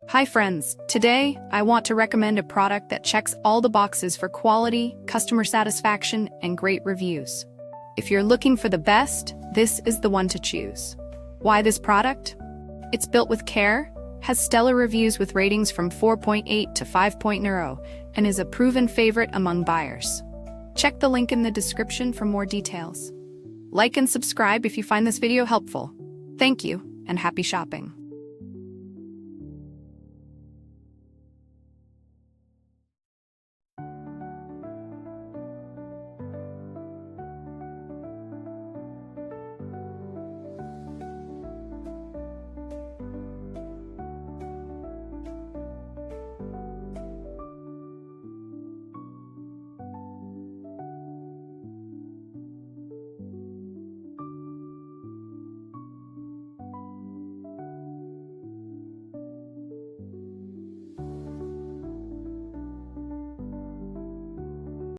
Hi friends, today I want to recommend a product that checks all the boxes for quality, customer satisfaction, and great reviews. If you're looking for the best, this is the one to choose. Why this product? It's built with care, has stellar reviews with ratings from 4.8 to 5.0, and is a proven favorite among buyers. Check the link in the description for more details. Like and subscribe if you find this video helpful. Thank you, and happy shopping.